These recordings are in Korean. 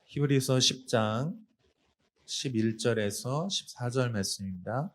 히브리서 10장 11절에서 14절 말씀입니다.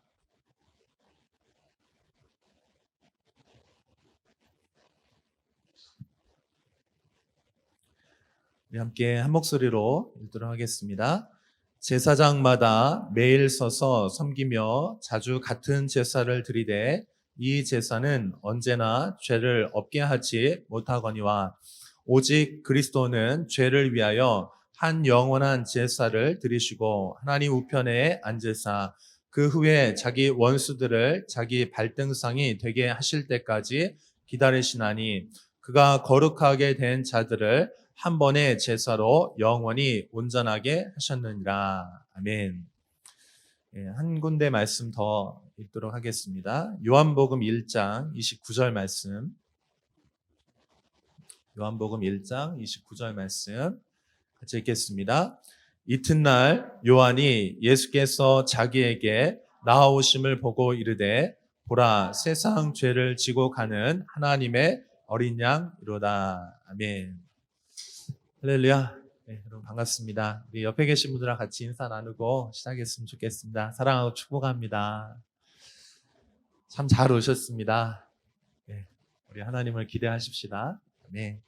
우리 함께 한 목소리로 읽도록 하겠습니다. 제사장마다 매일 서서 섬기며 자주 같은 제사를 드리되 이 제사는 언제나 죄를 없게 하지 못하거니와 오직 그리스도는 죄를 위하여 한 영원한 제사를 드리시고 하나님 우편에 앉으사 그 후에 자기 원수들을 자기 발등상이 되게 하실 때까지 기다리시나니 그가 거룩하게 된 자들을 한 번의 제사로 영원히 온전하게 하셨느니라. 아멘. 한 군데 말씀 더 읽도록 하겠습니다. 요한복음 1장 29절 말씀. 요한복음 1장 29절 말씀 같이 읽겠습니다. 이튿날 요한이 예수께서 자기에게 나아오심을 보고 이르되 보라 세상 죄를 지고 가는 하나님의 어린 양이로다. 아멘. 할렐루야. 네, 여러분 반갑습니다. 우리 옆에 계신 분들랑 같이 인사 나누고 시작했으면 좋겠습니다. 사랑하고 축복합니다. 참 잘 오셨습니다. 네, 우리 하나님을 기대하십시다. 네.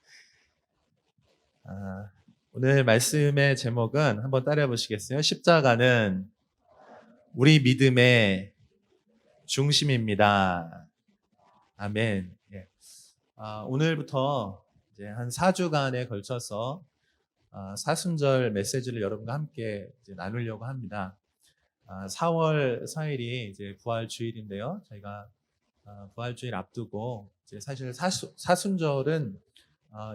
오늘 말씀의 제목은 한번 따라해 보시겠어요? 십자가는 우리 믿음의 중심입니다. 아멘. 예. 오늘부터 이제 한 4주간에 걸쳐서 사순절 메시지를 여러분과 함께 이제 나누려고 합니다. 4월 4일이 이제 부활 주일인데요. 저희가 부활 주일 앞두고 이제 사실 사순절은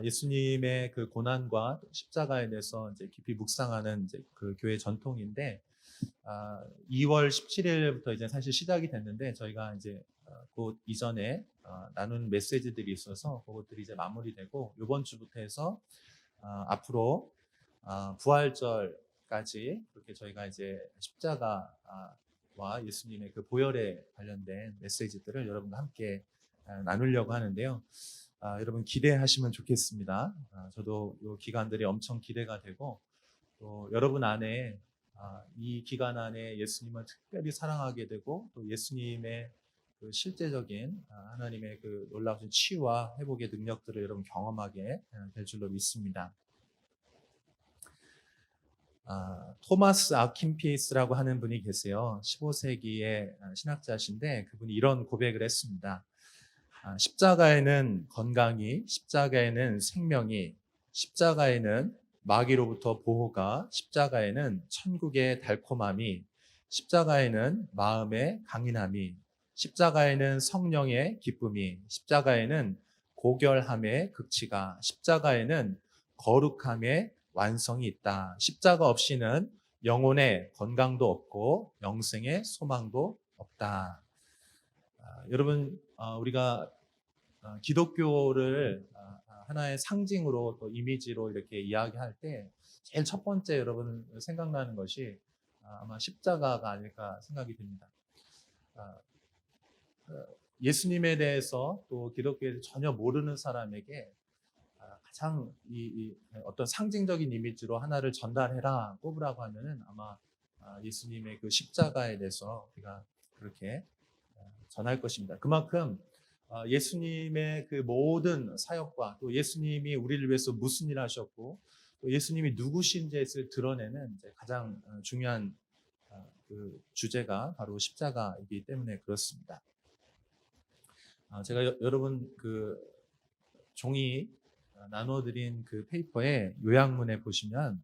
예수님의 그 고난과 십자가에 대해서 이제 깊이 묵상하는 이제 그 교회 전통인데 2월 17일부터 이제 사실 시작이 됐는데 저희가 이제 곧 이전에 나눈 메시지들이 있어서 그것들이 이제 마무리되고 이번 주부터 해서 앞으로 부활절까지 그렇게 저희가 이제 십자가와 예수님의 그 보혈에 관련된 메시지들을 여러분과 함께 나누려고 하는데요. 여러분 기대하시면 좋겠습니다. 저도 이 기간들이 엄청 기대가 되고 또 여러분 안에 이 기간 안에 예수님을 특별히 사랑하게 되고 또 예수님의 그 실제적인 하나님의 그 놀라우신 치유와 회복의 능력들을 여러분 경험하게 될 줄로 믿습니다. 토마스 아킨피스라고 하는 분이 계세요. 15세기의 신학자신데 그분이 이런 고백을 했습니다. 십자가에는 건강이, 십자가에는 생명이, 십자가에는 마귀로부터 보호가, 십자가에는 천국의 달콤함이, 십자가에는 마음의 강인함이, 십자가에는 성령의 기쁨이, 십자가에는 고결함의 극치가, 십자가에는 거룩함의 완성이 있다. 십자가 없이는 영혼의 건강도 없고 영생의 소망도 없다. 여러분 우리가 기독교를 하나의 상징으로 또 이미지로 이렇게 이야기할 때 제일 첫 번째 여러분 생각나는 것이 아마 십자가가 아닐까 생각이 듭니다. 예수님에 대해서 또 기독교에 전혀 모르는 사람에게 가장 이 어떤 상징적인 이미지로 하나를 전달해라 꼽으라고 하면은 아마 예수님의 그 십자가에 대해서 우리가 그렇게 전할 것입니다. 그만큼 예수님의 그 모든 사역과 또 예수님이 우리를 위해서 무슨 일을 하셨고 또 예수님이 누구신지를 드러내는 가장 중요한 그 주제가 바로 십자가이기 때문에 그렇습니다. 제가 여러분 그 종이 나눠드린 그 페이퍼의 요약문에 보시면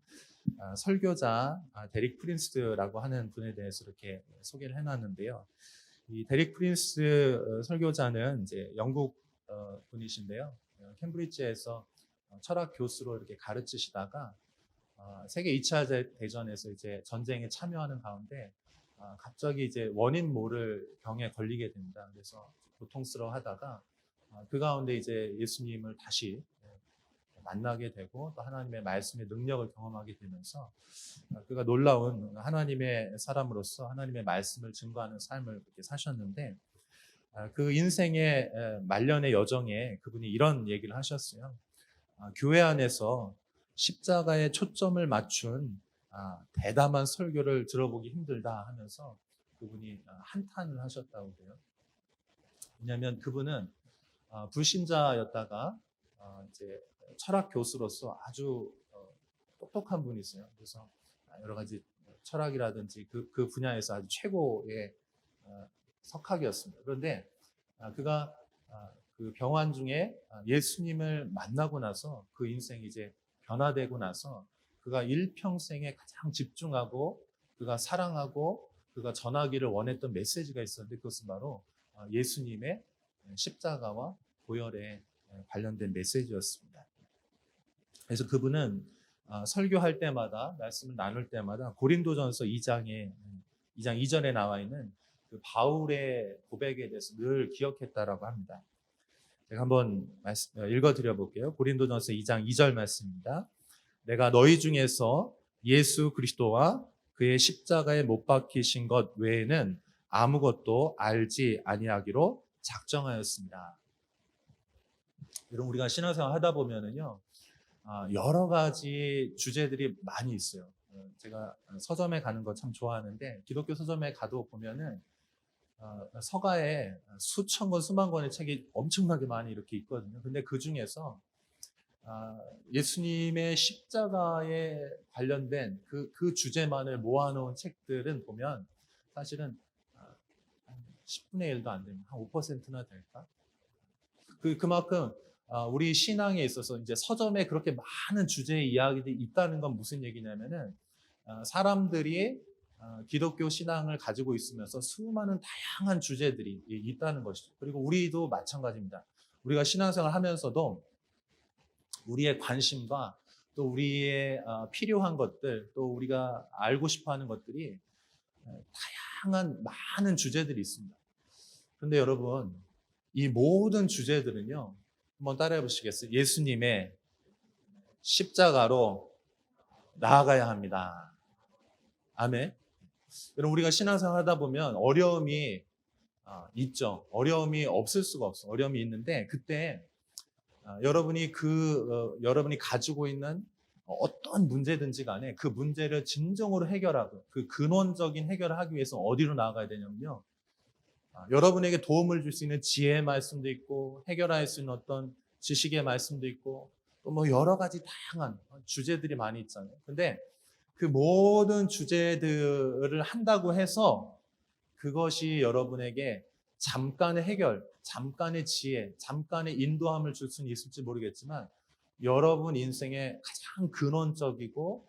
설교자 데릭 프린스라고 하는 분에 대해서 이렇게 소개를 해놨는데요. 이 데릭 프린스 설교자는 이제 영국 분이신데요. 캠브리지에서 철학 교수로 이렇게 가르치시다가 세계 2차 대전에서 이제 전쟁에 참여하는 가운데 갑자기 이제 원인 모를 병에 걸리게 됩니다. 그래서 고통스러워하다가 그 가운데 이제 예수님을 다시 만나게 되고 또 하나님의 말씀의 능력을 경험하게 되면서 그가 놀라운 하나님의 사람으로서 하나님의 말씀을 증거하는 삶을 그렇게 사셨는데 그 인생의 말년의 여정에 그분이 이런 얘기를 하셨어요. 교회 안에서 십자가에 초점을 맞춘 대담한 설교를 들어보기 힘들다 하면서 그분이 한탄을 하셨다고 해요. 왜냐하면 그분은 불신자였다가 이제 철학 교수로서 아주 똑똑한 분이세요. 그래서 여러 가지 철학이라든지 그 분야에서 아주 최고의 석학이었습니다. 그런데 그가 그 병환 중에 예수님을 만나고 나서 그 인생이 이제 변화되고 나서 그가 일평생에 가장 집중하고 그가 사랑하고 그가 전하기를 원했던 메시지가 있었는데 그것은 바로 예수님의 십자가와 보혈에 관련된 메시지였습니다. 그래서 그분은 설교할 때마다 말씀을 나눌 때마다 고린도전서 2장 2절에 나와 있는 그 바울의 고백에 대해서 늘 기억했다라고 합니다. 제가 한번 읽어드려 볼게요. 고린도전서 2장 2절 말씀입니다. 내가 너희 중에서 예수 그리스도와 그의 십자가에 못 박히신 것 외에는 아무것도 알지 아니하기로 작정하였습니다. 여러분 우리가 신앙생활 하다 보면은요 여러 가지 주제들이 많이 있어요. 제가 서점에 가는 거 참 좋아하는데 기독교 서점에 가도 보면은 서가에 수천 권, 수만 권의 책이 엄청나게 많이 이렇게 있거든요. 근데 그 중에서 예수님의 십자가에 관련된 그 주제만을 모아놓은 책들은 보면 사실은 한 10분의 1도 안 됩니다. 한 5%나 될까? 그만큼 우리 신앙에 있어서 이제 서점에 그렇게 많은 주제의 이야기들이 있다는 건 무슨 얘기냐면은 사람들이 기독교 신앙을 가지고 있으면서 수많은 다양한 주제들이 있다는 것이죠. 그리고 우리도 마찬가지입니다. 우리가 신앙생활 하면서도 우리의 관심과 또 우리의 필요한 것들, 또 우리가 알고 싶어하는 것들이 다양한 많은 주제들이 있습니다. 그런데 여러분, 이 모든 주제들은요, 한번 따라해 보시겠어요? 예수님의 십자가로 나아가야 합니다. 아멘. 여러분, 우리가 신앙생활 하다 보면 어려움이 있죠. 어려움이 없을 수가 없어. 어려움이 있는데 그때 여러분이 여러분이 가지고 있는 어떤 문제든지 간에 그 문제를 진정으로 해결하고 그 근원적인 해결을 하기 위해서 어디로 나아가야 되냐면요. 여러분에게 도움을 줄 수 있는 지혜의 말씀도 있고 해결할 수 있는 어떤 지식의 말씀도 있고 또 뭐 여러 가지 다양한 주제들이 많이 있잖아요. 근데 그 모든 주제들을 한다고 해서 그것이 여러분에게 잠깐의 해결, 잠깐의 지혜, 잠깐의 인도함을 줄 수는 있을지 모르겠지만 여러분 인생의 가장 근원적이고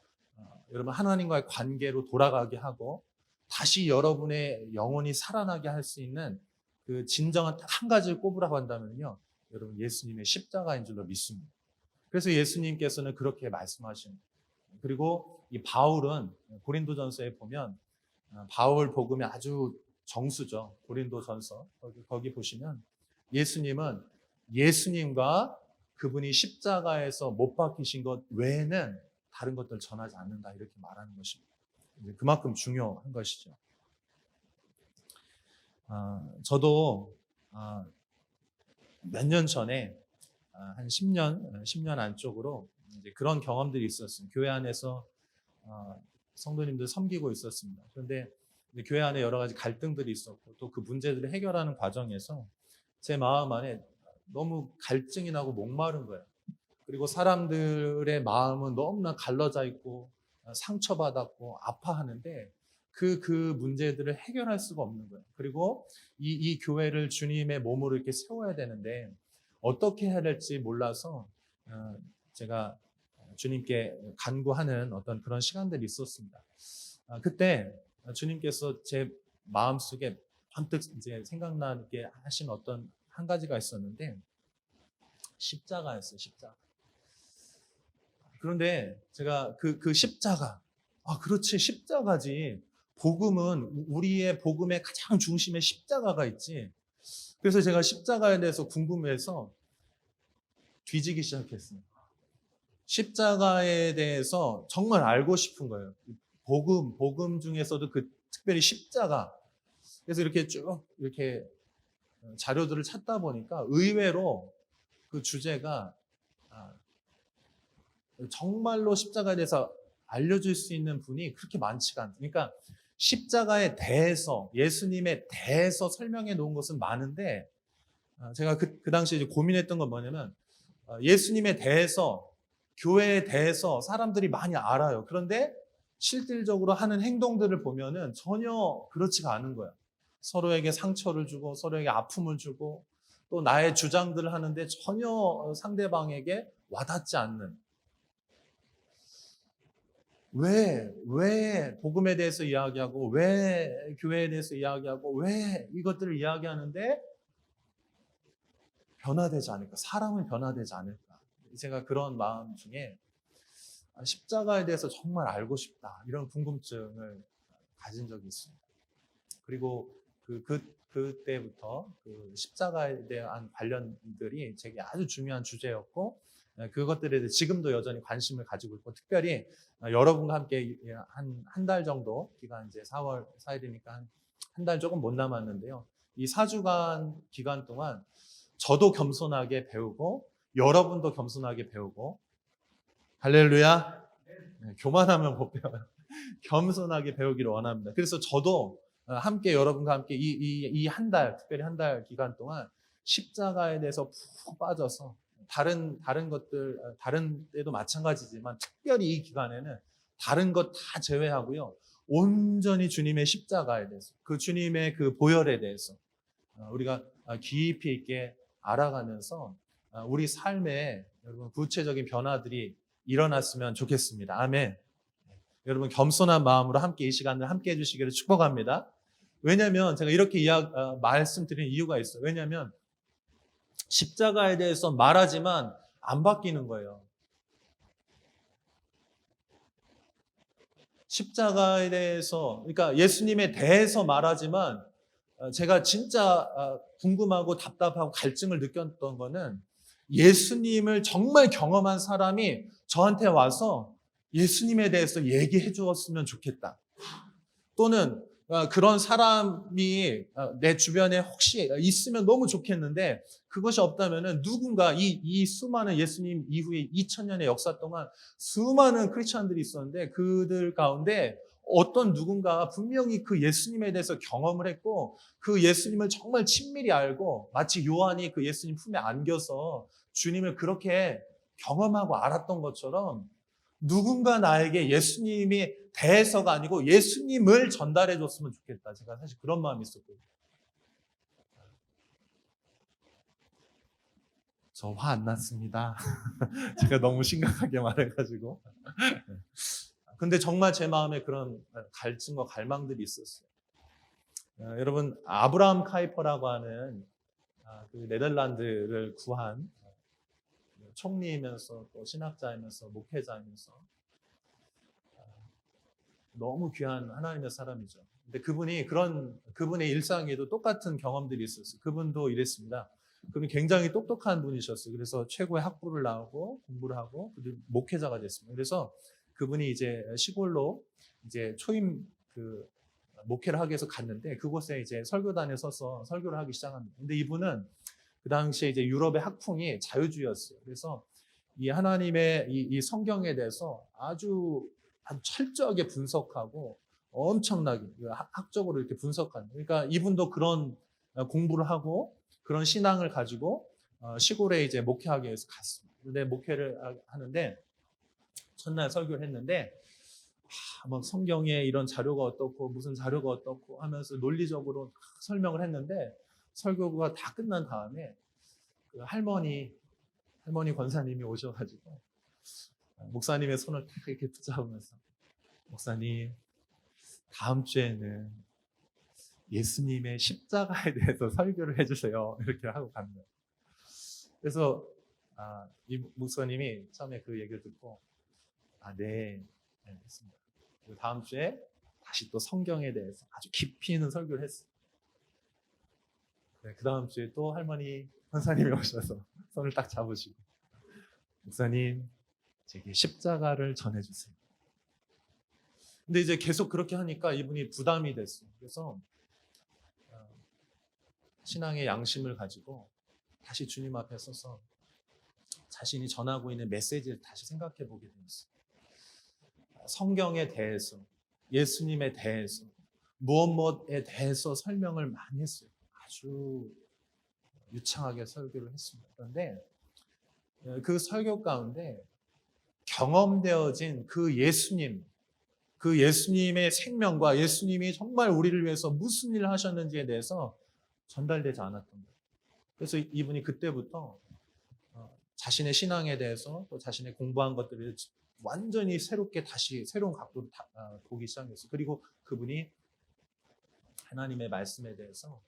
여러분 하나님과의 관계로 돌아가게 하고 다시 여러분의 영혼이 살아나게 할 수 있는 그 진정한 한 가지를 꼽으라고 한다면요. 여러분 예수님의 십자가인 줄로 믿습니다. 그래서 예수님께서는 그렇게 말씀하십니다. 그리고 이 바울은 고린도전서에 보면 바울 복음이 아주 정수죠. 고린도전서 거기 보시면 예수님은 예수님과 그분이 십자가에서 못 박히신 것 외에는 다른 것들 전하지 않는다 이렇게 말하는 것입니다. 그만큼 중요한 것이죠. 저도 몇 년 전에 한 10년 안쪽으로 이제 그런 경험들이 있었어요. 교회 안에서 성도님들 섬기고 있었습니다. 그런데 교회 안에 여러 가지 갈등들이 있었고 또 그 문제들을 해결하는 과정에서 제 마음 안에 너무 갈증이 나고 목마른 거예요. 그리고 사람들의 마음은 너무나 갈라져 있고 상처받았고 아파하는데 그 문제들을 해결할 수가 없는 거예요. 그리고 이 교회를 주님의 몸으로 이렇게 세워야 되는데 어떻게 해야 될지 몰라서 제가 주님께 간구하는 어떤 그런 시간들이 있었습니다. 그때 주님께서 제 마음속에 번뜩 이제 생각나게 하신 어떤 한 가지가 있었는데 십자가였어요. 십자가. 그런데 제가 그 십자가, 그렇지 십자가지. 복음은 우리의 복음의 가장 중심에 십자가가 있지. 그래서 제가 십자가에 대해서 궁금해서 뒤지기 시작했어요. 십자가에 대해서 정말 알고 싶은 거예요. 복음 중에서도 특별히 십자가. 그래서 이렇게 쭉 이렇게 자료들을 찾다 보니까 의외로 그 주제가 정말로 십자가에 대해서 알려줄 수 있는 분이 그렇게 많지가 않다. 그러니까 십자가에 대해서, 예수님에 대해서 설명해 놓은 것은 많은데, 제가 그 당시에 이제 고민했던 건 뭐냐면, 예수님에 대해서, 교회에 대해서 사람들이 많이 알아요. 그런데 실질적으로 하는 행동들을 보면은 전혀 그렇지가 않은 거야. 서로에게 상처를 주고, 서로에게 아픔을 주고, 또 나의 주장들을 하는데 전혀 상대방에게 와닿지 않는. 왜 복음에 대해서 이야기하고, 왜 교회에 대해서 이야기하고, 왜 이것들을 이야기하는데 변화되지 않을까? 사람은 변화되지 않을까? 제가 그런 마음 중에 십자가에 대해서 정말 알고 싶다. 이런 궁금증을 가진 적이 있습니다. 그리고 그때부터 그 십자가에 대한 관련들이 제게 아주 중요한 주제였고, 그것들에 대해 지금도 여전히 관심을 가지고 있고, 특별히 여러분과 함께 한 달 정도 기간, 이제 4월 4일이니까 한 달 조금 못 남았는데요. 이 4주간 기간 동안 저도 겸손하게 배우고, 여러분도 겸손하게 배우고, 할렐루야. 네, 교만하면 못 배워요. 겸손하게 배우기를 원합니다. 그래서 저도 함께 여러분과 함께 이 한 달, 특별히 한 달 기간 동안 십자가에 대해서 푹 빠져서 다른 것들, 다른 때도 마찬가지지만 특별히 이 기간에는 다른 것 다 제외하고요. 온전히 주님의 십자가에 대해서, 그 주님의 그 보혈에 대해서 우리가 깊이 있게 알아가면서 우리 삶에 여러분 구체적인 변화들이 일어났으면 좋겠습니다. 아멘. 여러분 겸손한 마음으로 함께 이 시간을 함께 해주시기를 축복합니다. 왜냐하면 제가 이렇게 말씀드리는 이유가 있어요. 왜냐하면 십자가에 대해서 말하지만 안 바뀌는 거예요. 십자가에 대해서, 그러니까 예수님에 대해서 말하지만 제가 진짜 궁금하고 답답하고 갈증을 느꼈던 거는 예수님을 정말 경험한 사람이 저한테 와서 예수님에 대해서 얘기해 주었으면 좋겠다. 또는 그런 사람이 내 주변에 혹시 있으면 너무 좋겠는데 그것이 없다면은 누군가 이 수많은 예수님 이후에 2000년의 역사 동안 수많은 크리스천들이 있었는데 그들 가운데 어떤 누군가 분명히 그 예수님에 대해서 경험을 했고 그 예수님을 정말 친밀히 알고 마치 요한이 그 예수님 품에 안겨서 주님을 그렇게 경험하고 알았던 것처럼 누군가 나에게 예수님이 대해서가 아니고 예수님을 전달해 줬으면 좋겠다. 제가 사실 그런 마음이 있었거든요. 저 화 안 났습니다. 제가 너무 심각하게 말해가지고. 근데 정말 제 마음에 그런 갈증과 갈망들이 있었어요. 여러분 아브라함 카이퍼라고 하는 그 네덜란드를 구한 총리이면서 또 신학자이면서 목회자이면서 너무 귀한 하나님의 사람이죠. 근데 그분의 일상에도 똑같은 경험들이 있었어요. 그분도 이랬습니다. 그분이 굉장히 똑똑한 분이셨어요. 그래서 최고의 학부를 나오고 공부를 하고 목회자가 됐습니다. 그래서 그분이 이제 시골로 이제 초임 목회를 하기 위해서 갔는데 그곳에 이제 설교단에 서서 설교를 하기 시작합니다. 근데 이분은 그 당시에 이제 유럽의 학풍이 자유주의였어요. 그래서 이 하나님의 이 성경에 대해서 아주 철저하게 분석하고 엄청나게 학적으로 이렇게 분석하는. 그러니까 이분도 그런 공부를 하고 그런 신앙을 가지고 시골에 이제 목회하기 위해서 갔습니다. 근데 목회를 하는데 첫날 설교를 했는데 막 성경에 이런 자료가 어떻고 무슨 자료가 어떻고 하면서 논리적으로 설명을 했는데 설교가 다 끝난 다음에 그 할머니 권사님이 오셔가지고 목사님의 손을 딱 이렇게 붙잡으면서 목사님 다음 주에는 예수님의 십자가에 대해서 설교를 해주세요. 이렇게 하고 갑니다. 그래서 이 목사님이 처음에 그 얘기를 듣고 네, 했습니다. 그리고 다음 주에 다시 또 성경에 대해서 아주 깊이 있는 설교를 했어요. 네, 그 다음 주에 또 할머니 권사님이 오셔서 손을 딱 잡으시고 목사님 제게 십자가를 전해주세요. 근데 이제 계속 그렇게 하니까 이분이 부담이 됐어요. 그래서 신앙의 양심을 가지고 다시 주님 앞에 서서 자신이 전하고 있는 메시지를 다시 생각해 보게 되었어요. 성경에 대해서, 예수님에 대해서, 무엇에 대해서 설명을 많이 했어요. 아주 유창하게 설교를 했습니다. 그런데 그 설교 가운데 경험되어진 그 예수님, 그 예수님의 생명과 예수님이 정말 우리를 위해서 무슨 일을 하셨는지에 대해서 전달되지 않았던 거예요. 그래서 이분이 그때부터 자신의 신앙에 대해서 또 자신의 공부한 것들을 완전히 새롭게 다시 새로운 각도로 보기 시작했어요. 그리고 그분이 하나님의 말씀에 대해서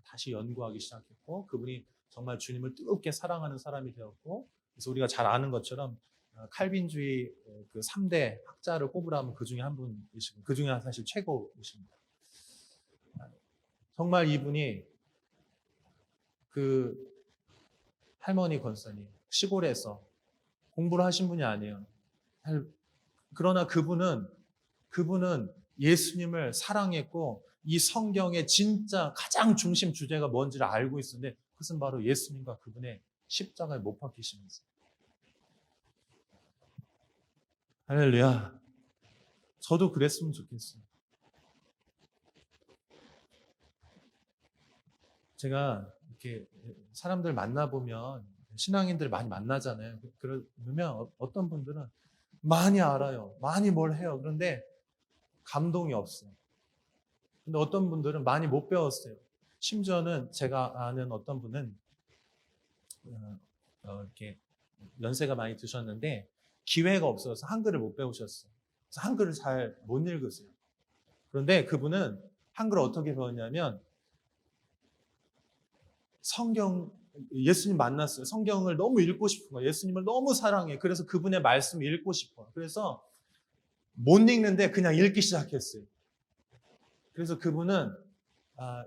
다시 연구하기 시작했고, 그분이 정말 주님을 뜨겁게 사랑하는 사람이 되었고, 그래서 우리가 잘 아는 것처럼 칼빈주의 그 3대 학자를 꼽으라면 그 중에 한 분이시고, 그 중에 사실 최고이십니다. 정말 이분이 그 할머니 권사님 시골에서 공부를 하신 분이 아니에요. 그러나 그분은 예수님을 사랑했고, 이 성경의 진짜 가장 중심 주제가 뭔지를 알고 있었는데, 그것은 바로 예수님과 그분의 십자가에 못 박히시면서. 할렐루야. 저도 그랬으면 좋겠어요. 제가 이렇게 사람들 만나보면, 신앙인들 많이 만나잖아요. 그러면 어떤 분들은 많이 알아요. 많이 뭘 해요. 그런데 감동이 없어요. 근데 어떤 분들은 많이 못 배웠어요. 심지어는 제가 아는 어떤 분은 이렇게 연세가 많이 드셨는데 기회가 없어서 한글을 못 배우셨어요. 그래서 한글을 잘 못 읽으세요. 그런데 그분은 한글을 어떻게 배웠냐면 예수님 만났어요. 성경을 너무 읽고 싶은 거예요. 예수님을 너무 사랑해. 그래서 그분의 말씀을 읽고 싶어요. 그래서 못 읽는데 그냥 읽기 시작했어요. 그래서 그분은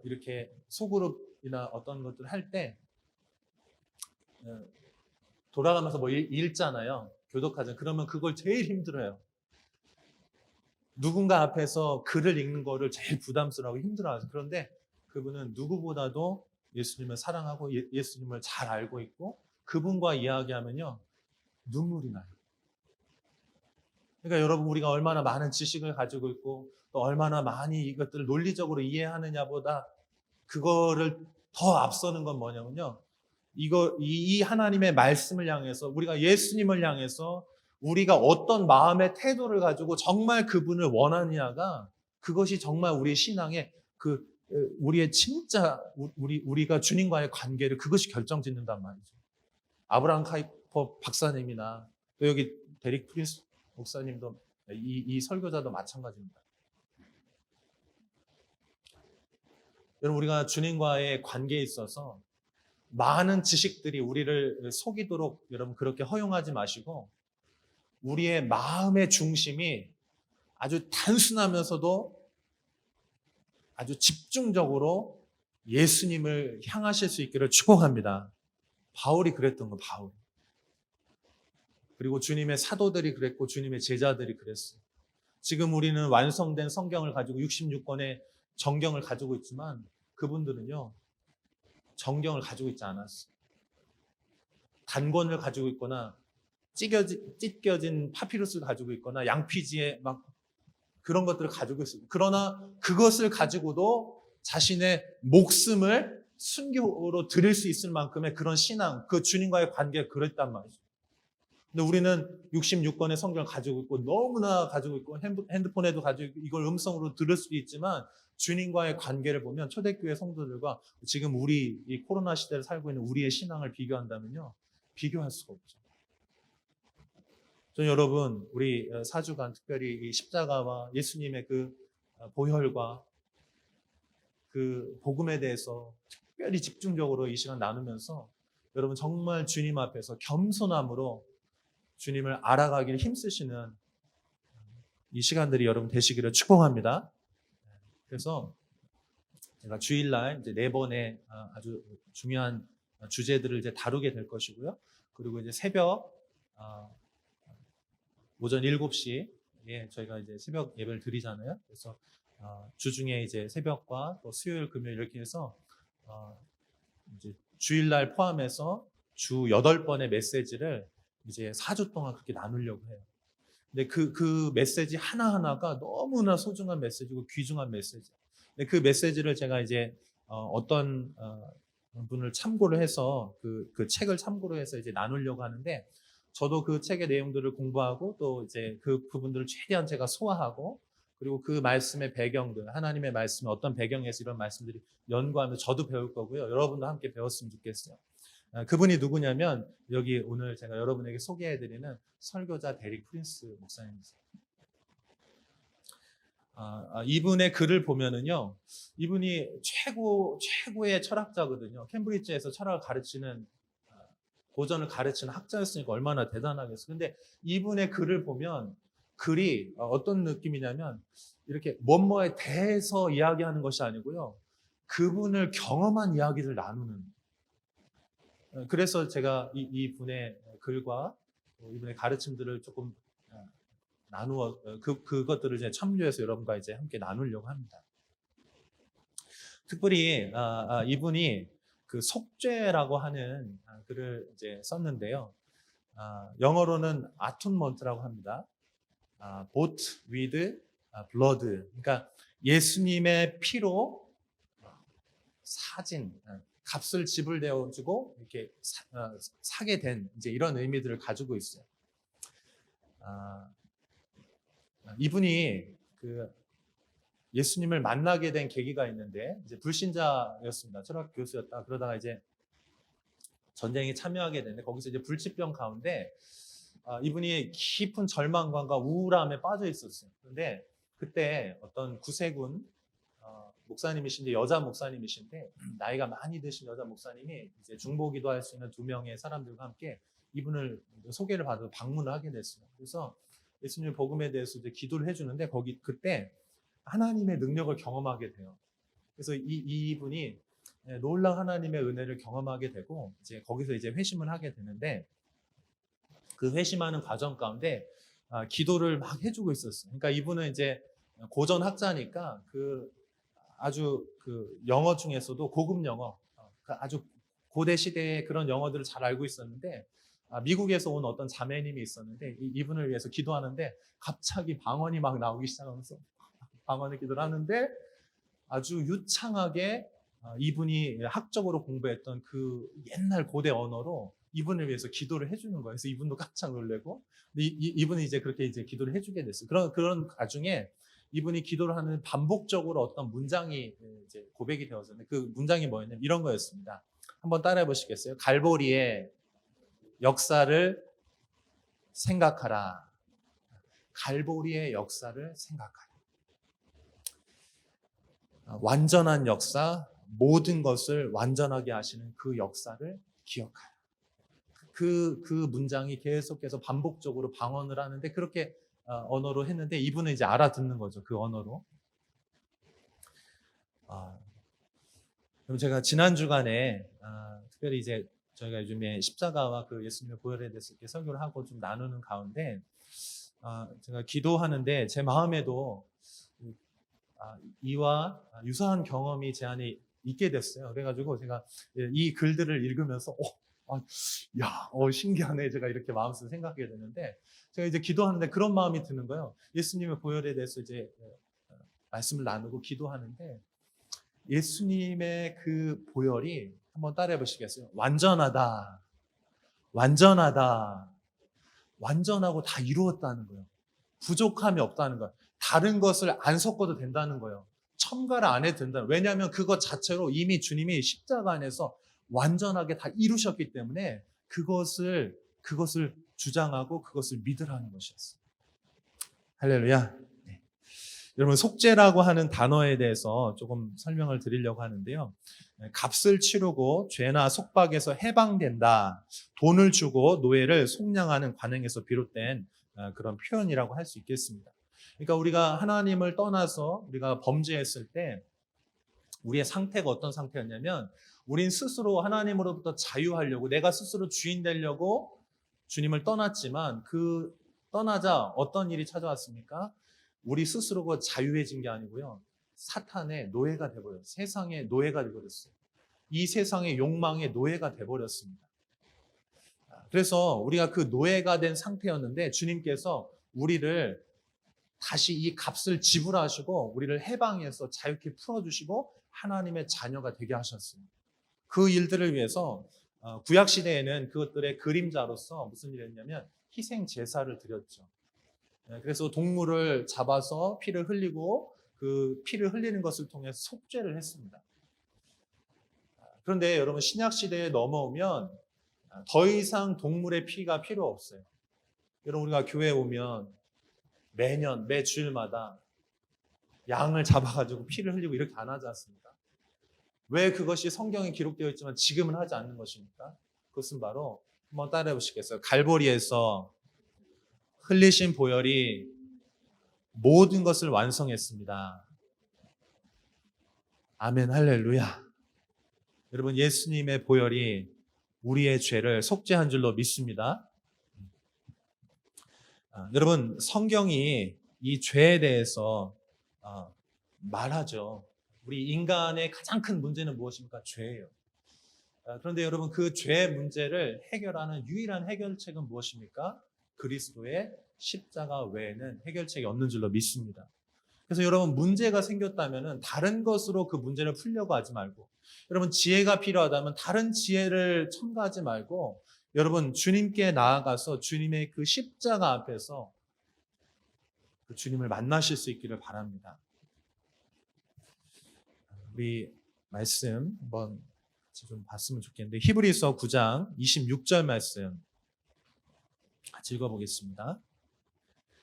이렇게 소그룹이나 어떤 것들 할 때 돌아가면서 뭐 읽잖아요. 교독하잖아요. 그러면 그걸 제일 힘들어요. 누군가 앞에서 글을 읽는 거를 제일 부담스러워하고 힘들어하죠. 그런데 그분은 누구보다도 예수님을 사랑하고 예수님을 잘 알고 있고, 그분과 이야기하면요 눈물이 나요. 그러니까 여러분, 우리가 얼마나 많은 지식을 가지고 있고 또 얼마나 많이 이것들을 논리적으로 이해하느냐보다 그거를 더 앞서는 건 뭐냐면요, 이 하나님의 말씀을 향해서, 우리가 예수님을 향해서 우리가 어떤 마음의 태도를 가지고 정말 그분을 원하느냐가, 그것이 정말 우리의 신앙의 우리의 진짜 우리가 주님과의 관계를, 그것이 결정짓는단 말이죠. 아브라함 카이퍼 박사님이나 또 여기 데릭 프린스 목사님도, 이 설교자도 마찬가지입니다. 여러분, 우리가 주님과의 관계에 있어서 많은 지식들이 우리를 속이도록 여러분 그렇게 허용하지 마시고, 우리의 마음의 중심이 아주 단순하면서도 아주 집중적으로 예수님을 향하실 수 있기를 축복합니다. 바울이 그랬던 거, 바울. 그리고 주님의 사도들이 그랬고 주님의 제자들이 그랬어요. 지금 우리는 완성된 성경을 가지고 66권의 정경을 가지고 있지만 그분들은요, 정경을 가지고 있지 않았어요. 단권을 가지고 있거나 찢겨진 파피루스를 가지고 있거나 양피지에 막 그런 것들을 가지고 있어요. 그러나 그것을 가지고도 자신의 목숨을 순교로 드릴 수 있을 만큼의 그런 신앙, 그 주님과의 관계가 그랬단 말이죠. 근데 우리는 66권의 성경을 가지고 있고 너무나 가지고 있고 핸드폰에도 가지고 있고 이걸 음성으로 들을 수도 있지만, 주님과의 관계를 보면 초대교회 성도들과 지금 우리 이 코로나 시대를 살고 있는 우리의 신앙을 비교한다면요, 비교할 수가 없죠. 저는 여러분, 우리 4주간 특별히 이 십자가와 예수님의 그 보혈과 그 복음에 대해서 특별히 집중적으로 이 시간 나누면서 여러분 정말 주님 앞에서 겸손함으로 주님을 알아가기를 힘쓰시는 이 시간들이 여러분 되시기를 축복합니다. 그래서 제가 주일날 이제 4번의 아주 중요한 주제들을 이제 다루게 될 것이고요. 그리고 이제 새벽 오전 7시에 저희가 이제 새벽 예배를 드리잖아요. 그래서 주중에 이제 새벽과 또 수요일, 금요일 이렇게 해서 이제 주일날 포함해서 주 8번의 메시지를 이제 4주 동안 그렇게 나누려고 해요. 근데 그 메시지 하나하나가 너무나 소중한 메시지고 귀중한 메시지. 근데 그 메시지를 제가 이제 어떤 분을 참고를 해서 그 책을 참고로 해서 이제 나누려고 하는데, 저도 그 책의 내용들을 공부하고 또 이제 그분들을 최대한 제가 소화하고, 그리고 그 말씀의 배경들, 하나님의 말씀이 어떤 배경에서 이런 말씀들이 연구하면서 저도 배울 거고요. 여러분도 함께 배웠으면 좋겠어요. 그분이 누구냐면 여기 오늘 제가 여러분에게 소개해드리는 설교자 데릭 프린스 목사님입니다. 이분의 글을 보면은요, 이분이 최고의 철학자거든요. 캠브리지에서 철학을 가르치는, 고전을 가르치는 학자였으니까 얼마나 대단하겠어요. 근데 이분의 글을 보면 글이 어떤 느낌이냐면 이렇게 뭐뭐에 대해서 이야기하는 것이 아니고요, 그분을 경험한 이야기를 나누는. 그래서 제가 이분의 글과 이분의 가르침들을 조금 나누어 그것들을 이제 참조해서 여러분과 이제 함께 나누려고 합니다. 특별히 이분이 그 속죄라고 하는 글을 이제 썼는데요. 영어로는 아톤먼트라고 합니다. Bought with blood. 그러니까 예수님의 피로 사진, 값을 지불되어주고 이렇게 사게 된 이제 이런 의미들을 가지고 있어요. 이분이 그 예수님을 만나게 된 계기가 있는데, 이제 불신자였습니다. 철학 교수였다. 그러다가 이제 전쟁에 참여하게 되는데, 거기서 이제 불치병 가운데 이분이 깊은 절망감과 우울함에 빠져 있었어요. 그런데 그때 어떤 구세군 목사님이신데, 여자 목사님이신데, 나이가 많이 드신 여자 목사님이 이제 중보기도 할 수 있는 2명의 사람들과 함께 이분을 소개를 받아서 방문을 하게 됐어요. 그래서 예수님의 복음에 대해서 이제 기도를 해주는데, 그때 하나님의 능력을 경험하게 돼요. 그래서 이분이 놀라운 하나님의 은혜를 경험하게 되고, 이제 거기서 이제 회심을 하게 되는데, 그 회심하는 과정 가운데 기도를 막 해주고 있었어요. 그러니까 이분은 이제 고전 학자니까 아주 영어 중에서도 고급 영어, 아주 고대 시대의 그런 영어들을 잘 알고 있었는데, 미국에서 온 어떤 자매님이 있었는데 이분을 위해서 기도하는데 갑자기 방언이 막 나오기 시작하면서 방언의 기도를 하는데, 아주 유창하게 이분이 학적으로 공부했던 그 옛날 고대 언어로 이분을 위해서 기도를 해주는 거예요. 그래서 이분도 깜짝 놀래고, 이분이 이제 그렇게 이제 기도를 해주게 됐어요. 그런 과정에 이분이 기도를 하는 반복적으로 어떤 문장이 이제 고백이 되어졌는데, 그 문장이 뭐였냐면 이런 거였습니다. 한번 따라해 보시겠어요? 갈보리의 역사를 생각하라. 갈보리의 역사를 생각하라. 완전한 역사, 모든 것을 완전하게 하시는 그 역사를 기억하라. 그 문장이 계속해서 반복적으로 방언을 하는데, 그렇게 언어로 했는데 이분은 이제 알아듣는 거죠. 그 언어로. 그럼 제가 지난 주간에 특별히 이제 저희가 요즘에 십자가와 그 예수님의 보혈에 대해서 이렇게 설교를 하고 좀 나누는 가운데, 제가 기도하는데 제 마음에도 이와 유사한 경험이 제 안에 있게 됐어요. 그래가지고 제가 이 글들을 읽으면서 신기하네, 제가 이렇게 마음속에 생각하게 되는데, 제가 이제 기도하는데 그런 마음이 드는 거예요. 예수님의 보혈에 대해서 이제 말씀을 나누고 기도하는데, 예수님의 그 보혈이, 한번 따라해 보시겠어요? 완전하다, 완전하다, 완전하고 다 이루었다는 거예요. 부족함이 없다는 거예요. 다른 것을 안 섞어도 된다는 거예요. 첨가를 안 해도 된다는 거예요. 왜냐하면 그것 자체로 이미 주님이 십자가 안에서 완전하게 다 이루셨기 때문에 그것을 주장하고 그것을 믿으라는 것이었어요. 할렐루야. 네. 여러분, 속죄라고 하는 단어에 대해서 조금 설명을 드리려고 하는데요. 값을 치르고 죄나 속박에서 해방된다, 돈을 주고 노예를 속량하는 관행에서 비롯된 그런 표현이라고 할 수 있겠습니다. 그러니까 우리가 하나님을 떠나서 우리가 범죄했을 때 우리의 상태가 어떤 상태였냐면, 우린 스스로 하나님으로부터 자유하려고, 내가 스스로 주인 되려고 주님을 떠났지만, 그 떠나자 어떤 일이 찾아왔습니까? 우리 스스로가 자유해진 게 아니고요, 사탄의 노예가 돼버렸어요. 세상의 노예가 돼버렸어요. 이 세상의 욕망의 노예가 돼버렸습니다. 그래서 우리가 그 노예가 된 상태였는데 주님께서 우리를 다시 이 값을 지불하시고 우리를 해방해서 자유케 풀어주시고 하나님의 자녀가 되게 하셨습니다. 그 일들을 위해서 구약 시대에는 그것들의 그림자로서 무슨 일을 했냐면 희생 제사를 드렸죠. 그래서 동물을 잡아서 피를 흘리고 그 피를 흘리는 것을 통해 속죄를 했습니다. 그런데 여러분 신약 시대에 넘어오면 더 이상 동물의 피가 필요 없어요. 여러분 우리가 교회에 오면 매년 매 주일마다 양을 잡아가지고 피를 흘리고 이렇게 안 하지 않습니까? 왜 그것이 성경에 기록되어 있지만 지금은 하지 않는 것입니까? 그것은 바로 한번 따라해 보시겠어요? 갈보리에서 흘리신 보혈이 모든 것을 완성했습니다. 아멘 할렐루야. 여러분 예수님의 보혈이 우리의 죄를 속죄한 줄로 믿습니다. 여러분 성경이 이 죄에 대해서 말하죠. 우리 인간의 가장 큰 문제는 무엇입니까? 죄예요. 그런데 여러분 그 죄 문제를 해결하는 유일한 해결책은 무엇입니까? 그리스도의 십자가 외에는 해결책이 없는 줄로 믿습니다. 그래서 여러분 문제가 생겼다면 다른 것으로 그 문제를 풀려고 하지 말고, 여러분 지혜가 필요하다면 다른 지혜를 첨가하지 말고 여러분 주님께 나아가서 주님의 그 십자가 앞에서 그 주님을 만나실 수 있기를 바랍니다. 우리 말씀 한번 좀 봤으면 좋겠는데 히브리서 9장 26절 말씀 같이 읽어보겠습니다.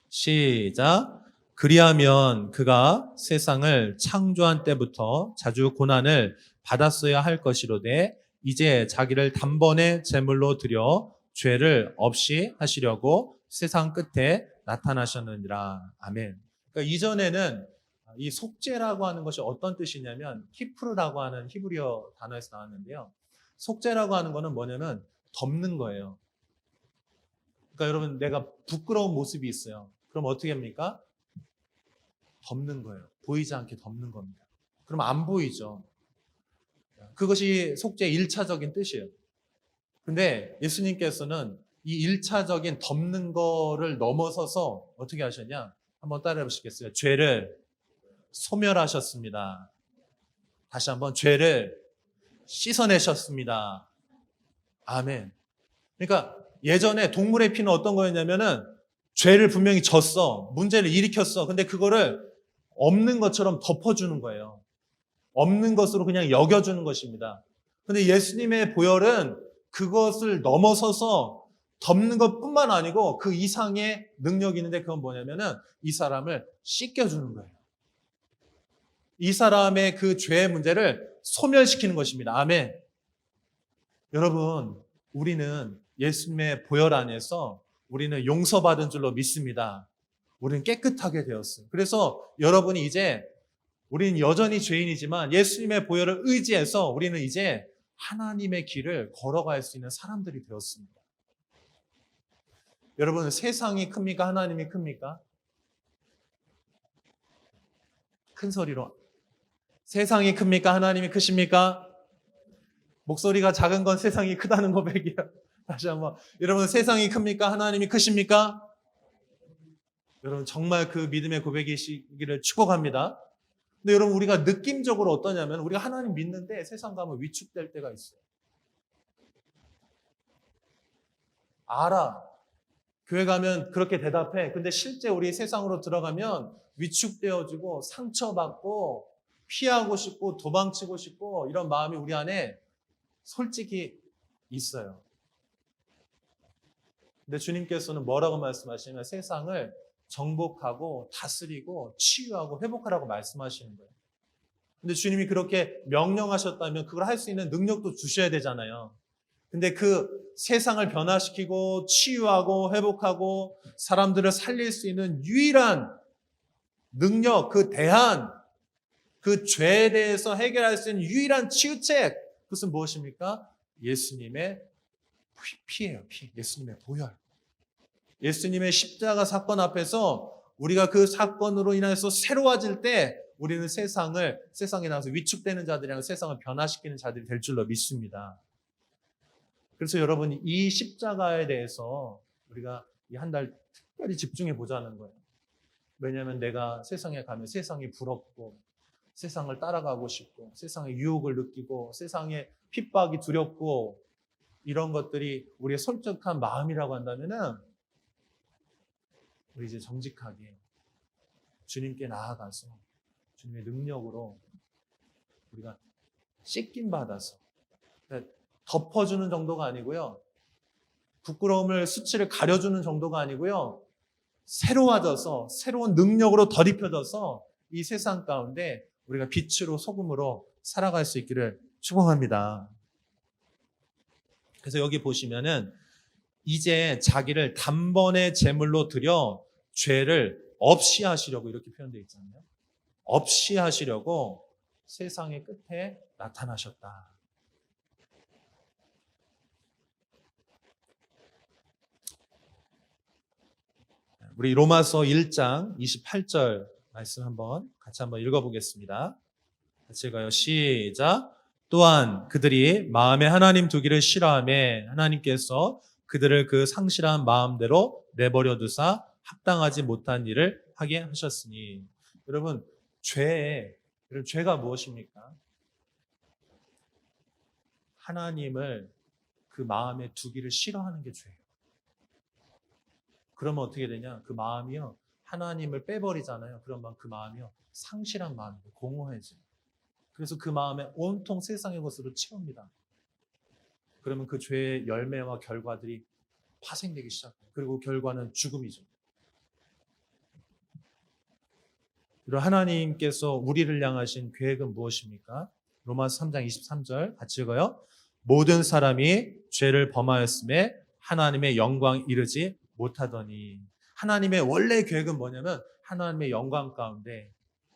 시작. 그리하면 그가 세상을 창조한 때부터 자주 고난을 받았어야 할 것이로되 이제 자기를 단번에 제물로 드려 죄를 없이 하시려고 세상 끝에 나타나셨느니라. 아멘. 그러니까 이전에는 이 속죄라고 하는 것이 어떤 뜻이냐면 키프르라고 하는 히브리어 단어에서 나왔는데요. 속죄라고 하는 것은 뭐냐면 덮는 거예요. 그러니까 여러분 내가 부끄러운 모습이 있어요. 그럼 어떻게 합니까? 덮는 거예요. 보이지 않게 덮는 겁니다. 그럼 안 보이죠. 그것이 속죄의 1차적인 뜻이에요. 근데 예수님께서는 이 1차적인 덮는 거를 넘어서서 어떻게 하셨냐? 한번 따라해 보시겠어요? 죄를 소멸하셨습니다. 다시 한번 죄를 씻어내셨습니다. 아멘. 그러니까 예전에 동물의 피는 어떤 거였냐면은 죄를 분명히 졌어. 문제를 일으켰어. 근데 그거를 없는 것처럼 덮어주는 거예요. 없는 것으로 그냥 여겨주는 것입니다. 근데 예수님의 보혈은 그것을 넘어서서 덮는 것뿐만 아니고 그 이상의 능력이 있는데 그건 뭐냐면은 이 사람을 씻겨주는 거예요. 이 사람의 그 죄의 문제를 소멸시키는 것입니다. 아멘. 여러분, 우리는 예수님의 보혈 안에서 우리는 용서받은 줄로 믿습니다. 우리는 깨끗하게 되었어요. 그래서 여러분이 이제 우리는 여전히 죄인이지만 예수님의 보혈을 의지해서 우리는 이제 하나님의 길을 걸어갈 수 있는 사람들이 되었습니다. 여러분 세상이 큽니까? 하나님이 큽니까? 큰 소리로 세상이 큽니까? 하나님이 크십니까? 목소리가 작은 건 세상이 크다는 고백이야. 다시 한번 여러분 세상이 큽니까? 하나님이 크십니까? 여러분 정말 그 믿음의 고백이시기를 축복합니다. 근데 여러분 우리가 느낌적으로 어떠냐면 우리가 하나님 믿는데 세상 가면 위축될 때가 있어요. 알아. 교회 가면 그렇게 대답해. 근데 실제 우리 세상으로 들어가면 위축되어지고 상처받고 피하고 싶고 도망치고 싶고 이런 마음이 우리 안에 솔직히 있어요. 근데 주님께서는 뭐라고 말씀하시냐면 세상을 정복하고 다스리고 치유하고 회복하라고 말씀하시는 거예요. 근데 주님이 그렇게 명령하셨다면 그걸 할 수 있는 능력도 주셔야 되잖아요. 근데 그 세상을 변화시키고 치유하고 회복하고 사람들을 살릴 수 있는 유일한 능력, 그 대안, 그 죄에 대해서 해결할 수 있는 유일한 치유책, 그것은 무엇입니까? 예수님의 피예요. 피. 예수님의 보혈. 예수님의 십자가 사건 앞에서 우리가 그 사건으로 인해서 새로워질 때 우리는 세상에 나가서 위축되는 자들이랑 세상을 변화시키는 자들이 될 줄로 믿습니다. 그래서 여러분 이 십자가에 대해서 우리가 이 한 달 특별히 집중해 보자는 거예요. 왜냐하면 내가 세상에 가면 세상이 부럽고 세상을 따라가고 싶고 세상의 유혹을 느끼고 세상의 핍박이 두렵고 이런 것들이 우리의 솔직한 마음이라고 한다면은 우리 이제 정직하게 주님께 나아가서 주님의 능력으로 우리가 씻김 받아서 덮어주는 정도가 아니고요. 부끄러움을 수치를 가려주는 정도가 아니고요. 새로워져서 새로운 능력으로 덧입혀져서 이 세상 가운데 우리가 빛으로 소금으로 살아갈 수 있기를 축원합니다. 그래서 여기 보시면은 이제 자기를 단번에 제물로 드려 죄를 없이 하시려고 이렇게 표현되어 있잖아요. 없이 하시려고 세상의 끝에 나타나셨다. 우리 로마서 1장 28절 말씀 같이 한번 읽어보겠습니다. 같이 읽어요. 시작. 또한 그들이 마음에 하나님 두기를 싫어하매 하나님께서 그들을 그 상실한 마음대로 내버려 두사 합당하지 못한 일을 하게 하셨으니. 여러분, 죄가 무엇입니까? 하나님을 그 마음에 두기를 싫어하는 게 죄예요. 그러면 어떻게 되냐? 그 마음이요. 하나님을 빼버리잖아요. 그러면 그 마음이요. 상실한 마음이에요. 공허해져요. 그래서 그 마음에 온통 세상의 것으로 채웁니다. 그러면 그 죄의 열매와 결과들이 파생되기 시작해요. 그리고 결과는 죽음이죠. 그리고 하나님께서 우리를 향하신 계획은 무엇입니까? 로마서 3장 23절 같이 읽어요. 모든 사람이 죄를 범하였음에 하나님의 영광 이르지 못하더니. 하나님의 원래 계획은 뭐냐면 하나님의 영광 가운데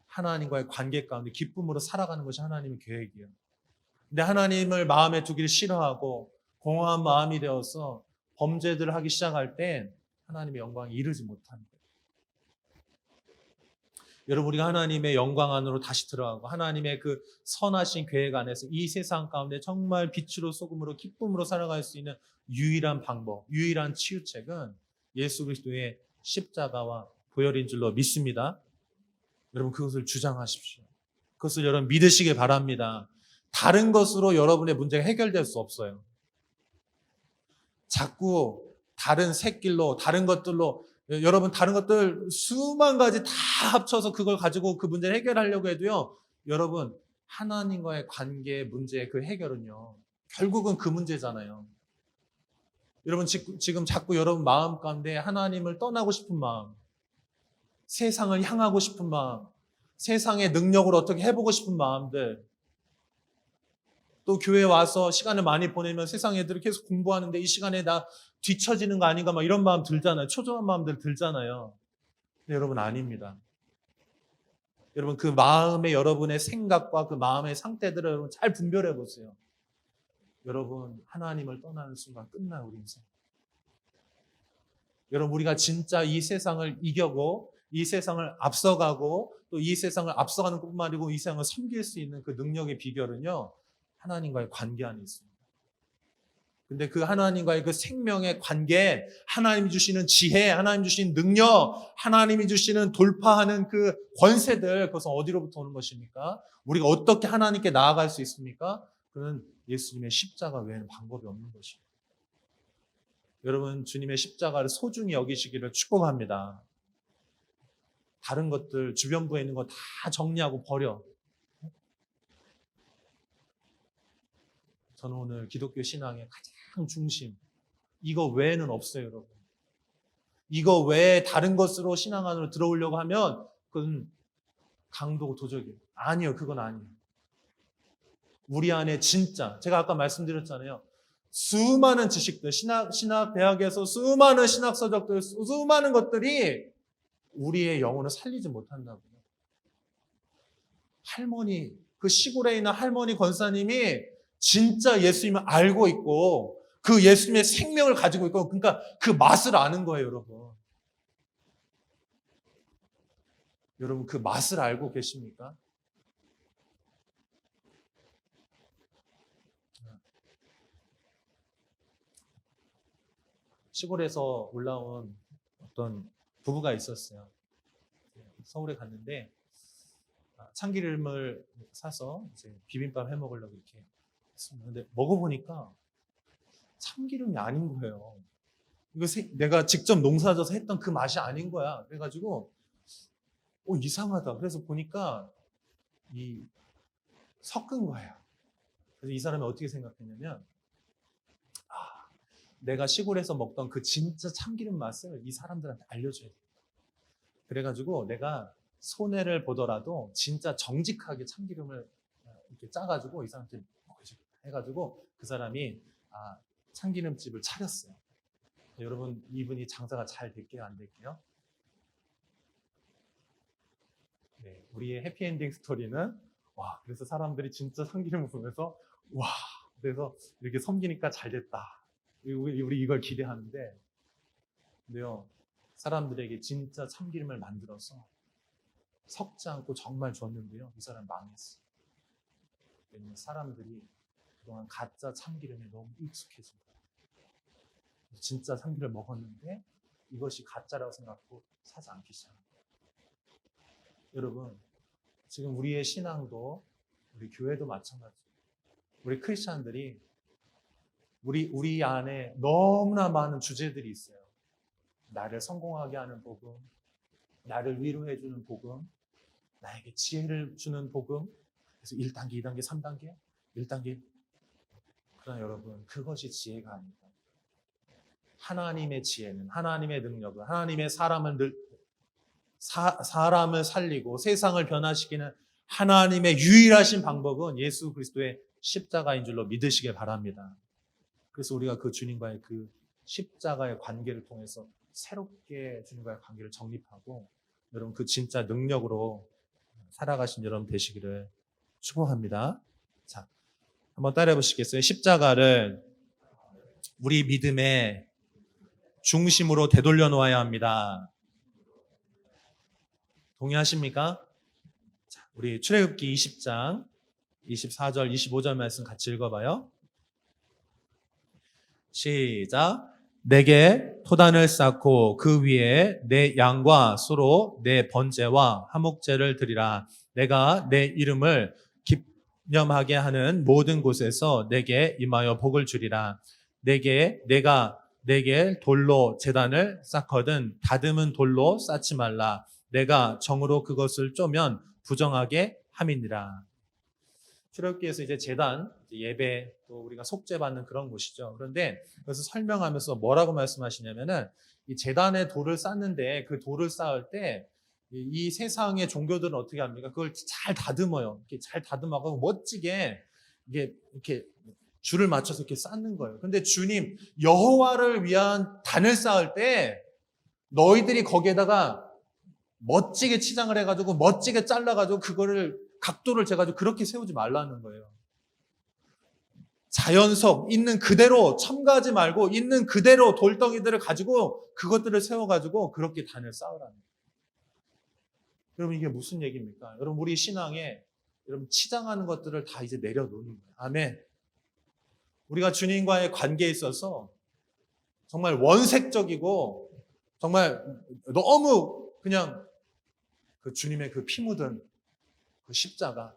하나님과의 관계 가운데 기쁨으로 살아가는 것이 하나님의 계획이에요. 근데 하나님을 마음에 두기를 싫어하고 공허한 마음이 되어서 범죄들을 하기 시작할 때 하나님의 영광이 이르지 못합니다. 여러분, 우리가 하나님의 영광 안으로 다시 들어가고 하나님의 그 선하신 계획 안에서 이 세상 가운데 정말 빛으로 소금으로 기쁨으로 살아갈 수 있는 유일한 방법, 유일한 치유책은 예수 그리스도의 십자가와 보혈인 줄로 믿습니다. 여러분, 그것을 주장하십시오. 그것을 여러분 믿으시길 바랍니다. 다른 것으로 여러분의 문제가 해결될 수 없어요. 자꾸 다른 샛길로, 다른 것들로, 여러분 다른 것들 수만 가지 다 합쳐서 그걸 가지고 그 문제를 해결하려고 해도요. 여러분, 하나님과의 관계 문제의 그 해결은요. 결국은 그 문제잖아요. 여러분 지금 자꾸 여러분 마음 가운데 하나님을 떠나고 싶은 마음, 세상을 향하고 싶은 마음, 세상의 능력을 어떻게 해보고 싶은 마음들, 또 교회 와서 시간을 많이 보내면 세상 애들이 계속 공부하는데 이 시간에 나 뒤처지는 거 아닌가 막 이런 마음 들잖아요. 초조한 마음들 들잖아요. 근데 여러분 아닙니다. 여러분 그 마음의 여러분의 생각과 그 마음의 상태들을 여러분 잘 분별해 보세요. 여러분 하나님을 떠나는 순간 끝나요, 우리 인생. 여러분 우리가 진짜 이 세상을 이겨고 이 세상을 앞서가고 또 이 세상을 앞서가는 것뿐만 아니고 이 세상을 섬길 수 있는 그 능력의 비결은요. 하나님과의 관계 안에 있습니다. 근데 그 하나님과의 그 생명의 관계, 하나님이 주시는 지혜, 하나님이 주시는 능력, 하나님이 주시는 돌파하는 그 권세들, 그것은 어디로부터 오는 것입니까? 우리가 어떻게 하나님께 나아갈 수 있습니까? 그는 예수님의 십자가 외에는 방법이 없는 것입니다. 여러분, 주님의 십자가를 소중히 여기시기를 축복합니다. 다른 것들, 주변부에 있는 거 다 정리하고 버려. 저는 오늘 기독교 신앙의 가장 중심, 이거 외에는 없어요, 여러분. 이거 외에 다른 것으로 신앙 안으로 들어오려고 하면 그건 강도고 도적이에요. 아니요, 그건 아니에요. 우리 안에 진짜, 제가 아까 말씀드렸잖아요. 수많은 지식들, 신학 대학에서 수많은 신학 서적들, 수많은 것들이 우리의 영혼을 살리지 못한다고요. 할머니, 그 시골에 있는 할머니 권사님이 진짜 예수님을 알고 있고 그 예수님의 생명을 가지고 있고 그러니까 그 맛을 아는 거예요, 여러분. 여러분 그 맛을 알고 계십니까? 시골에서 올라온 어떤 부부가 있었어요. 서울에 갔는데 참기름을 사서 이제 비빔밥 해 먹으려고 이렇게 했습니다. 근데 먹어보니까 참기름이 아닌 거예요. 이거 내가 직접 농사져서 했던 그 맛이 아닌 거야. 그래가지고 이상하다. 그래서 보니까 이 섞은 거예요. 그래서 이 사람이 어떻게 생각했냐면 내가 시골에서 먹던 그 진짜 참기름 맛을 이 사람들한테 알려줘야 돼. 그래가지고 내가 손해를 보더라도 진짜 정직하게 참기름을 이렇게 짜가지고 이 사람한테 먹여주겠다 해가지고 그 사람이 참기름집을 차렸어요. 여러분, 이분이 장사가 잘 될게요, 안 될게요? 네, 우리의 해피엔딩 스토리는 그래서 사람들이 진짜 참기름을 보면서 그래서 이렇게 섬기니까 잘 됐다. 우리 이걸 기대하는데, 근데요, 사람들에게 진짜 참기름을 만들어서 섞지 않고 정말 줬는데요, 이 사람 망했어요. 왜냐면 사람들이 그동안 가짜 참기름에 너무 익숙해진 거예요. 진짜 참기름을 먹었는데 이것이 가짜라고 생각하고 사지 않기 시작합니다. 여러분, 지금 우리의 신앙도, 우리 교회도 마찬가지예요. 우리 크리스찬들이 우리 안에 너무나 많은 주제들이 있어요. 나를 성공하게 하는 복음, 나를 위로해 주는 복음, 나에게 지혜를 주는 복음. 그래서 1단계, 2단계, 3단계, 1단계. 그러나 여러분, 그것이 지혜가 아닙니다. 하나님의 지혜는, 하나님의 능력은, 하나님의 사람을 살리고 세상을 변화시키는 하나님의 유일하신 방법은 예수 그리스도의 십자가인 줄로 믿으시길 바랍니다. 그래서 우리가 그 주님과의 그 십자가의 관계를 통해서 새롭게 주님과의 관계를 정립하고 여러분 그 진짜 능력으로 살아가신 여러분 되시기를 축복합니다. 자, 한번 따라해 보시겠어요? 십자가를 우리 믿음의 중심으로 되돌려 놓아야 합니다. 동의하십니까? 자, 우리 출애굽기 20장 24절 25절 말씀 같이 읽어봐요. 시작. 내게 토단을 쌓고 그 위에 내 양과 소로 내 번제와 화목제를 드리라. 내가 내 이름을 기념하게 하는 모든 곳에서 내게 임하여 복을 주리라. 내가 내게 돌로 제단을 쌓거든 다듬은 돌로 쌓지 말라. 내가 정으로 그것을 쪼면 부정하게 함이니라. 출애굽기에서 이제 제단, 예배, 또 우리가 속죄 받는 그런 곳이죠. 그런데 그래서 설명하면서 뭐라고 말씀하시냐면은 이 제단에 돌을 쌓는데 그 돌을 쌓을 때 이 세상의 종교들은 어떻게 합니까? 그걸 잘 다듬어요. 이렇게 잘 다듬어가고 멋지게 이렇게 줄을 맞춰서 이렇게 쌓는 거예요. 근데 주님, 여호와를 위한 단을 쌓을 때 너희들이 거기에다가 멋지게 치장을 해가지고 멋지게 잘라가지고 그거를 각도를 재가지고 그렇게 세우지 말라는 거예요. 자연석 있는 그대로 첨가하지 말고 있는 그대로 돌덩이들을 가지고 그것들을 세워가지고 그렇게 단을 쌓으라는 거예요. 여러분 이게 무슨 얘기입니까? 여러분 우리 신앙에 여러분 치장하는 것들을 다 이제 내려놓는 거예요. 아멘. 우리가 주님과의 관계에 있어서 정말 원색적이고 정말 너무 그냥 그 주님의 그 피 묻은 그 십자가,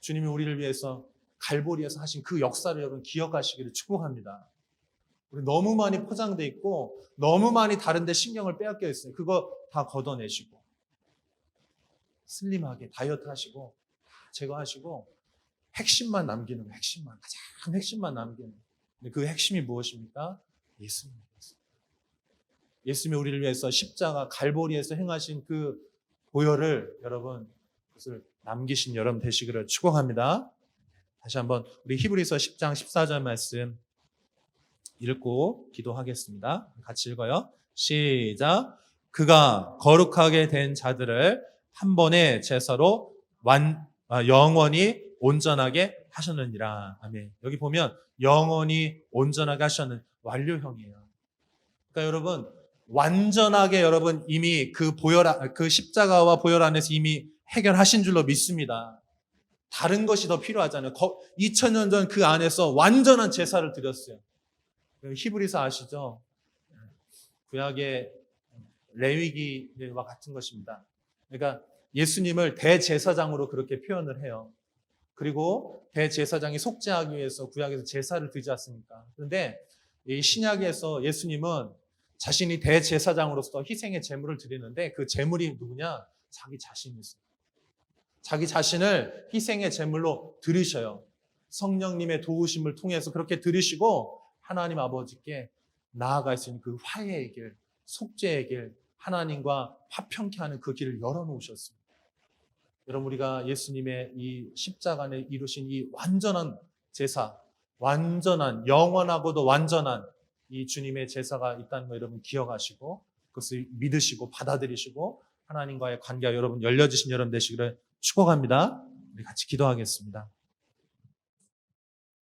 주님이 우리를 위해서 갈보리에서 하신 그 역사를 여러분 기억하시기를 축복합니다. 우리 너무 많이 포장돼 있고 너무 많이 다른 데 신경을 빼앗겨 있어요. 그거 다 걷어내시고 슬림하게 다이어트 하시고 제거하시고 핵심만 남기는 거예요. 가장 핵심만 남기는 거예요. 그 핵심이 무엇입니까? 예수님입니다. 예수님이 우리를 위해서 십자가 갈보리에서 행하신 그 보혈을 여러분 그것을 남기신 여러분 되시기를 축복합니다. 다시 한번 우리 히브리서 10장 14절 말씀 읽고 기도하겠습니다. 같이 읽어요. 시작. 그가 거룩하게 된 자들을 한 번의 제사로 영원히 온전하게 하셨느니라. 아멘. 여기 보면 영원히 온전하게 하셨는 완료형이에요. 그러니까 여러분 완전하게 여러분 이미 그 십자가와 보혈 안에서 이미 해결하신 줄로 믿습니다. 다른 것이 더 필요하잖아요. 2000년 전 그 안에서 완전한 제사를 드렸어요. 히브리서 아시죠? 구약의 레위기와 같은 것입니다. 그러니까 예수님을 대제사장으로 그렇게 표현을 해요. 그리고 대제사장이 속죄하기 위해서 구약에서 제사를 드리지 않습니까? 그런데 이 신약에서 예수님은 자신이 대제사장으로서 희생의 제물을 드리는데 그 제물이 누구냐? 자기 자신이었어요. 자기 자신을 희생의 제물로 드리셔요. 성령님의 도우심을 통해서 그렇게 드리시고 하나님 아버지께 나아갈 수 있는 그 화해의 길, 속죄의 길, 하나님과 화평케 하는 그 길을 열어놓으셨습니다. 여러분, 우리가 예수님의 이 십자가에 이루신 이 완전한 제사, 완전한, 영원하고도 완전한 이 주님의 제사가 있다는 거 여러분 기억하시고 그것을 믿으시고 받아들이시고 하나님과의 관계가 여러분 열려지신 여러분 되시기를 축복합니다. 우리 같이 기도하겠습니다.